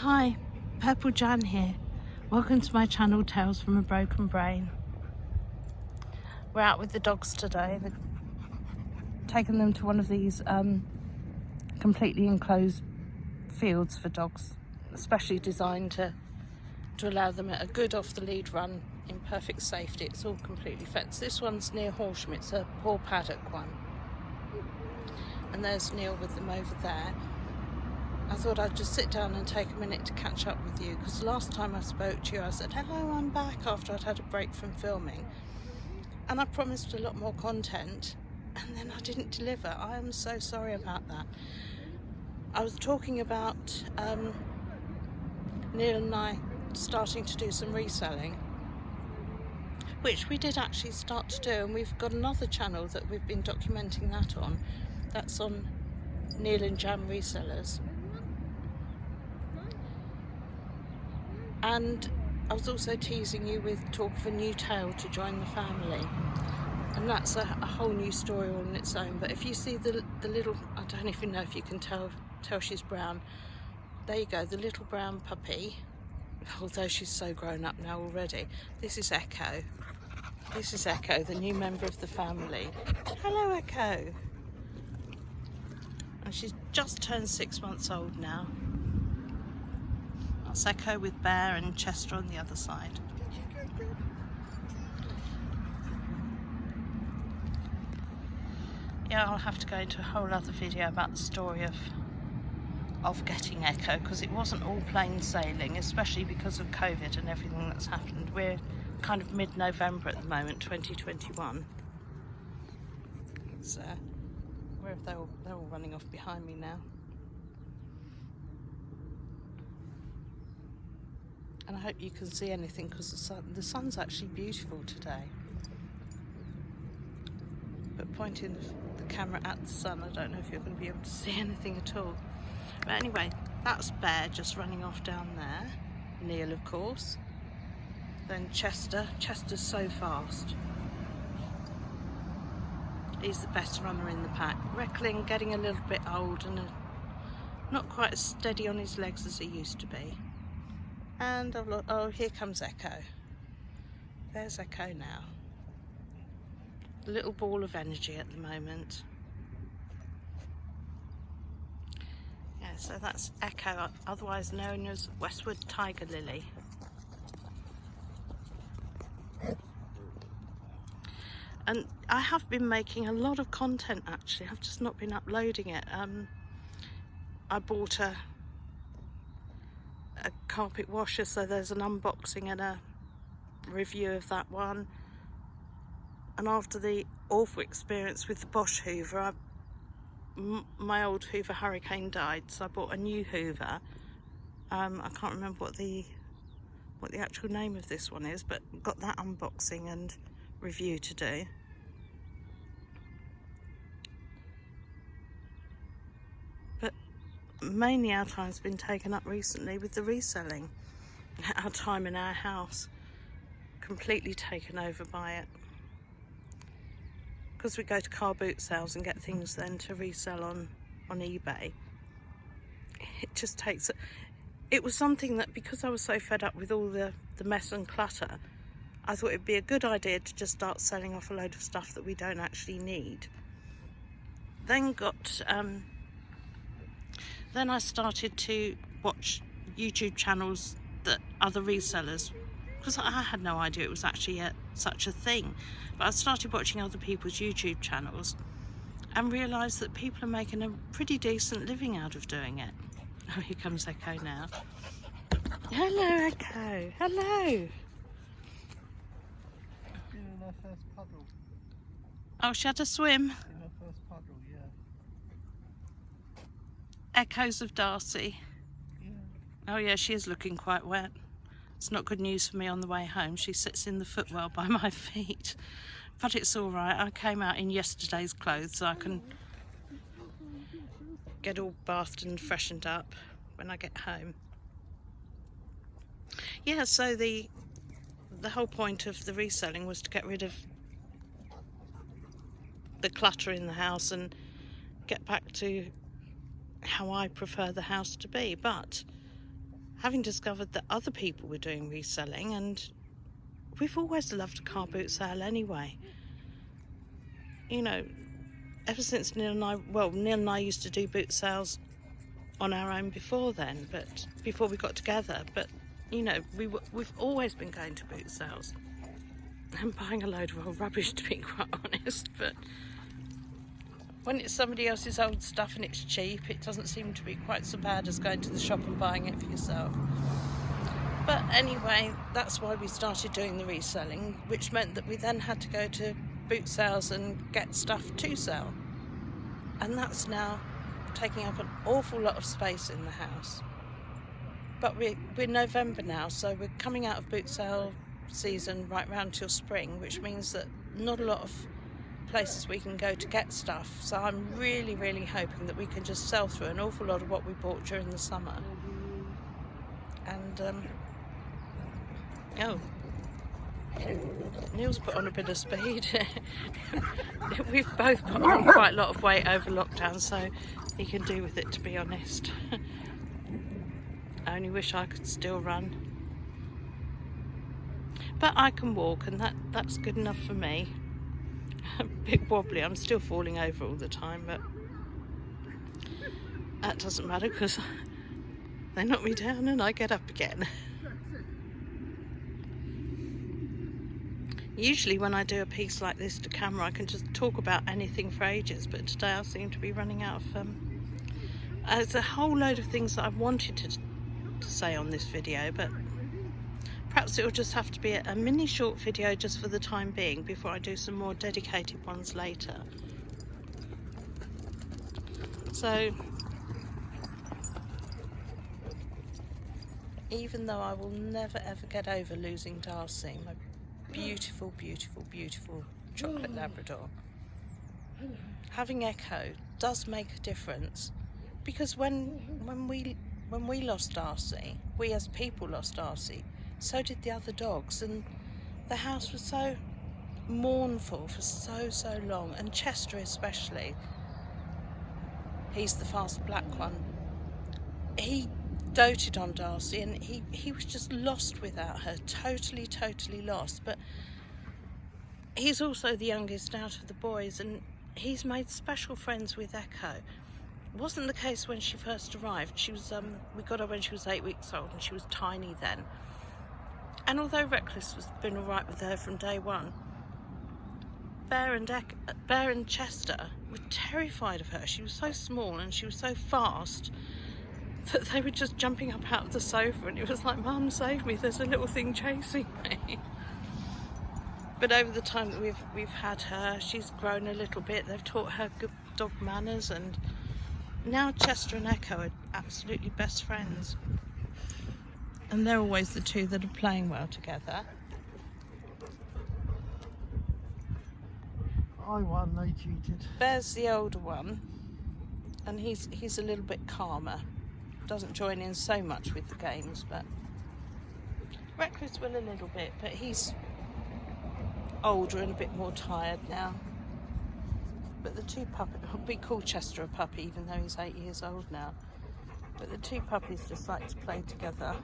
Hi, Purple Jan here. Welcome to my channel, Tales from a Broken Brain. We're out with the dogs today. We've taken them to one of these completely enclosed fields for dogs, especially designed to allow them a good off-the-lead run in perfect safety. It's all completely fenced. This one's near Horsham. It's a poor paddock one. And there's Neil with them over there. I thought I'd just sit down and take a minute to catch up with you, because last time I spoke to you I said, hello, I'm back, after I'd had a break from filming. And I promised a lot more content, and then I didn't deliver. I am so sorry about that. I was talking about Neil and I starting to do some reselling, which we did actually start to do, and we've got another channel that we've been documenting that on. That's on Neil and Jan Resellers. And I was also teasing you with talk of a new tale to join the family, and that's a whole new story all on its own. But if you see the little, I don't even know if you can tell she's brown. There you go, the little brown puppy, although she's so grown up now already. This is Echo. This is Echo, the new member of the family. Hello, Echo. And she's just turned 6 months old now. That's Echo with Bear and Chester on the other side. Yeah, I'll have to go into a whole other video about the story of getting Echo, because it wasn't all plain sailing, especially because of COVID and everything that's happened. We're kind of mid-November at the moment, 2021. So, where they're all running off behind me now. And I hope you can see anything, because the sun's actually beautiful today. But pointing the camera at the sun, I don't know if you're going to be able to see anything at all. But anyway, that's Bear just running off down there. Neil, of course. Then Chester. Chester's so fast. He's the best runner in the pack. Reckling getting a little bit old and not quite as steady on his legs as he used to be. And oh, here comes Echo. There's Echo now. A little ball of energy at the moment. Yeah, so that's Echo, otherwise known as Westwood Tiger Lily. And I have been making a lot of content actually. I've just not been uploading it. I bought a carpet washer, so there's an unboxing and a review of that one. And after the awful experience with the Bosch Hoover, my old Hoover Hurricane died, so I bought a new Hoover. I can't remember what the actual name of this one is, but got that unboxing and review to do. But mainly our time's been taken up recently with the reselling. Our time in our house completely taken over by it, because we go to car boot sales and get things then to resell on eBay. It just takes it was something that, because I was so fed up with all the mess and clutter, I thought it'd be a good idea to just start selling off a load of stuff that we don't actually need. Then then I started to watch YouTube channels that other resellers, because I had no idea it was actually such a thing. But I started watching other people's YouTube channels and realised that people are making a pretty decent living out of doing it. Oh, here comes Echo now. Hello, Echo. Hello. In her first puddle. Oh, she had a swim. In her first puddle, yeah. Echoes of Darcy. Yeah. Oh yeah, she is looking quite wet. It's not good news for me on the way home. She sits in the footwell by my feet. But it's all right. I came out in yesterday's clothes, so I can get all bathed and freshened up when I get home. Yeah, so the whole point of the reselling was to get rid of the clutter in the house and get back to how I prefer the house to be. But having discovered that other people were doing reselling, and we've always loved a car boot sale anyway. You know, ever since Neil and I used to do boot sales on our own before then, but before we got together. But you know, we've always been going to boot sales and buying a load of old rubbish, to be quite honest. But when it's somebody else's old stuff and it's cheap, it doesn't seem to be quite so bad as going to the shop and buying it for yourself. But anyway, that's why we started doing the reselling, which meant that we then had to go to boot sales and get stuff to sell. And that's now taking up an awful lot of space in the house. But we're November now, so we're coming out of boot sale season right round till spring, which means that not a lot of places we can go to get stuff. So I'm really, really hoping that we can just sell through an awful lot of what we bought during the summer. And oh, Neil's put on a bit of speed. We've both put on quite a lot of weight over lockdown, so he can do with it, to be honest. I only wish I could still run, but I can walk, and that's good enough for me. A bit wobbly, I'm still falling over all the time, but that doesn't matter because they knock me down and I get up again. Usually when I do a piece like this to camera, I can just talk about anything for ages, but today I seem to be running out of there's a whole load of things that I wanted to say on this video, but perhaps it will just have to be a mini short video just for the time being before I do some more dedicated ones later. So even though I will never ever get over losing Darcy, my beautiful, beautiful, beautiful chocolate Labrador, having Echo does make a difference, because when we lost Darcy, we as people lost Darcy, so did the other dogs, and the house was so mournful for so long. And Chester especially, he's the fast black one, he doted on Darcy, and he was just lost without her, totally lost. But he's also the youngest out of the boys, and he's made special friends with Echo. Wasn't the case when she first arrived. She was we got her when she was 8 weeks old, and she was tiny then. And although Reckless has been all right with her from day one, Bear and Chester were terrified of her. She was so small and she was so fast that they were just jumping up out of the sofa, and it was like, "Mum, save me, there's a little thing chasing me." But over the time that we've had her, she's grown a little bit. They've taught her good dog manners, and now Chester and Echo are absolutely best friends. And they're always the two that are playing well together. I won, they cheated. Bear's the older one, and he's a little bit calmer. Doesn't join in so much with the games, but Reckless will a little bit, but he's older and a bit more tired now. But the two puppies, we call Chester a puppy even though he's 8 years old now, but the two puppies just like to play together.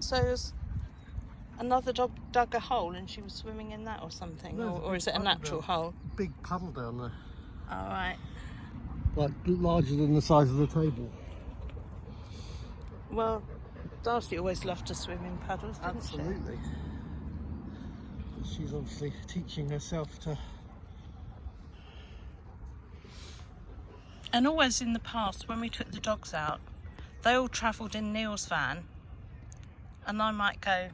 So another dog dug a hole and she was swimming in that or something? No, or is it a natural hole? Big puddle down there. Alright. Like larger than the size of the table. Well, Darcy always loved to swim in puddles, didn't Absolutely. She's obviously teaching herself to. And always in the past, when we took the dogs out, they all travelled in Neil's van, and I might go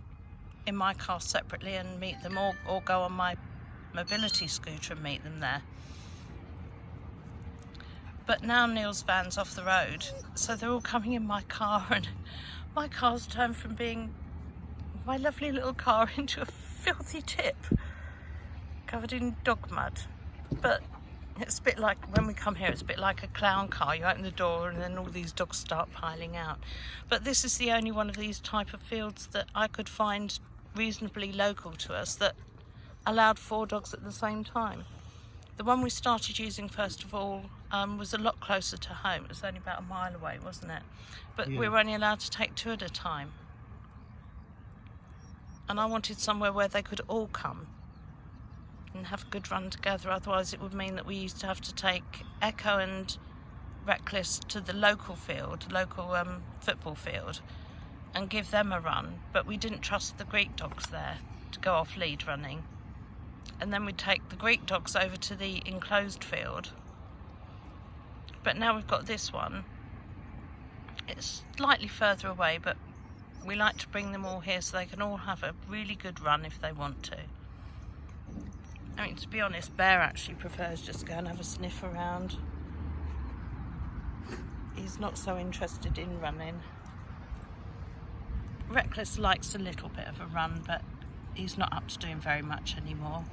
in my car separately and meet them, or go on my mobility scooter and meet them there. But now Neil's van's off the road, so they're all coming in my car, and my car's turned from being my lovely little car into a filthy tip covered in dog mud. But it's a bit like, when we come here, it's a bit like a clown car. You open the door and then all these dogs start piling out. But this is the only one of these type of fields that I could find reasonably local to us that allowed 4 dogs at the same time, The one we started using first of all was a lot closer to home. It was only about a mile away, wasn't it? But we were only allowed to take 2 at a time. And I wanted somewhere where they could all come and have a good run together. Otherwise it would mean that we used to have to take Echo and Reckless to the local field, local football field, and give them a run. But we didn't trust the Greek dogs there to go off lead running. And then we'd take the Greek dogs over to the enclosed field. But now we've got this one. It's slightly further away, but we like to bring them all here so they can all have a really good run if they want to. I mean, to be honest, Bear actually prefers just to go and have a sniff around. He's not so interested in running. Reckless likes a little bit of a run, but he's not up to doing very much anymore.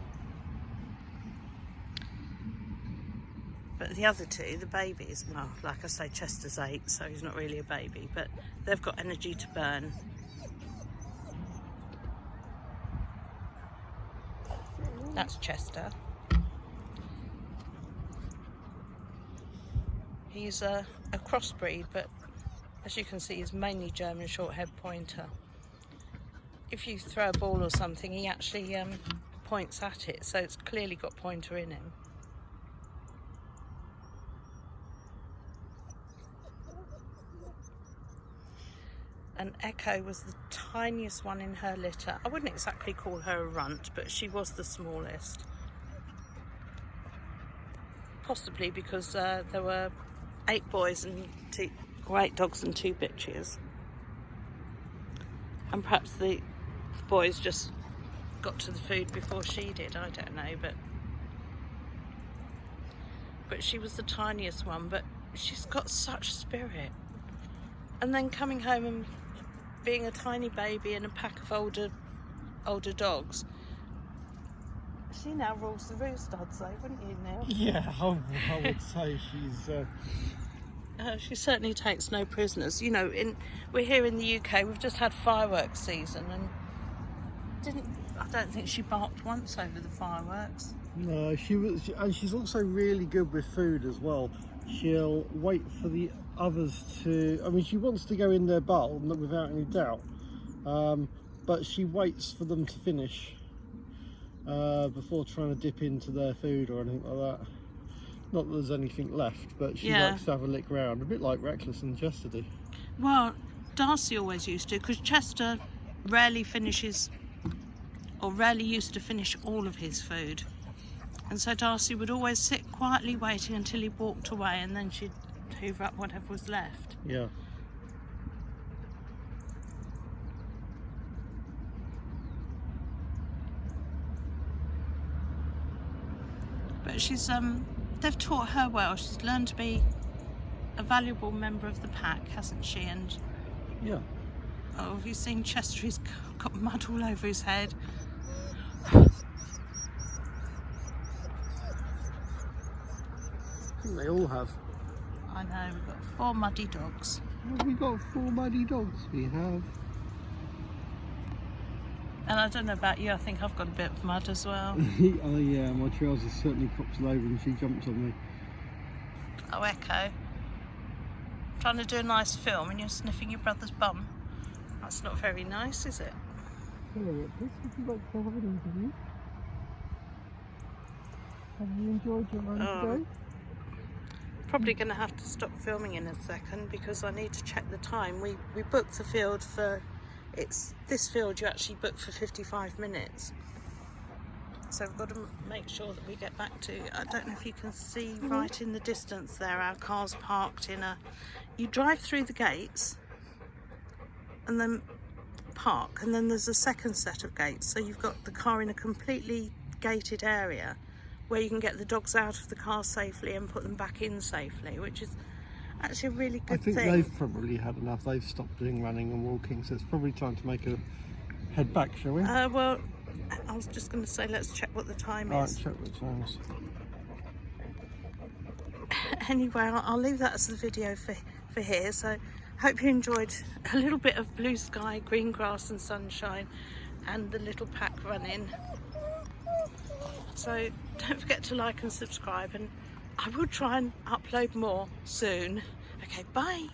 But the other two, the babies, well, like I say, Chester's 8, so he's not really a baby, but they've got energy to burn. That's Chester. He's a crossbreed, but as you can see, he's mainly German short-haired pointer. If you throw a ball or something, he actually points at it, so it's clearly got pointer in him. And Echo was the tiniest one in her litter. I wouldn't exactly call her a runt, but she was the smallest. Possibly because there were 8 boys and 8 dogs and 2 bitches. And perhaps the boys just got to the food before she did, I don't know, but she was the tiniest one, but she's got such spirit. And then coming home and being a tiny baby in a pack of older dogs, she now rules the roost, I'd say, wouldn't you, Neil? Yeah, I would say She certainly takes no prisoners. You know, we're here in the UK. We've just had fireworks season, and I don't think she barked once over the fireworks. No, and she's also really good with food as well. She'll wait for the others to, I mean, she wants to go in their bowl, without any doubt, but she waits for them to finish before trying to dip into their food or anything like that. Not that there's anything left, but she likes to have a lick round, a bit like Reckless and Chester do. Well, Darcy always used to, because Chester rarely finishes, or rarely used to finish all of his food. And so Darcy would always sit quietly waiting until he walked away, and then she'd hoover up whatever was left. Yeah. But she's they've taught her well. She's learned to be a valuable member of the pack, hasn't she? And yeah. Oh, have you seen Chester? He's got mud all over his head. I think they all have. I know, we've got 4 muddy dogs. Well, we've got 4 muddy dogs, we have. And I don't know about you, I think I've got a bit of mud as well. Oh yeah, my trousers certainly popped all over and she jumped on me. Oh, Echo. Trying to do a nice film and you're sniffing your brother's bum. That's not very nice, is it? Hello, Reckless. Would you like to have an interview? Have you enjoyed your run today? Probably going to have to stop filming in a second because I need to check the time. We booked the field for, this field you actually book for 55 minutes. So we've got to make sure that we get back to, I don't know if you can see right in the distance there, our car's parked in you drive through the gates and then park, and then there's a second set of gates. So you've got the car in a completely gated area where you can get the dogs out of the car safely and put them back in safely, which is actually a really good thing. I think they've probably had enough. They've stopped doing running and walking, so it's probably time to make a head back, shall we? Well, I was just going to say, let's check what the time is. Right, check what time is. Anyway, I'll leave that as the video for here. So hope you enjoyed a little bit of blue sky, green grass and sunshine, and the little pack running. So don't forget to like and subscribe, and I will try and upload more soon. Okay, bye.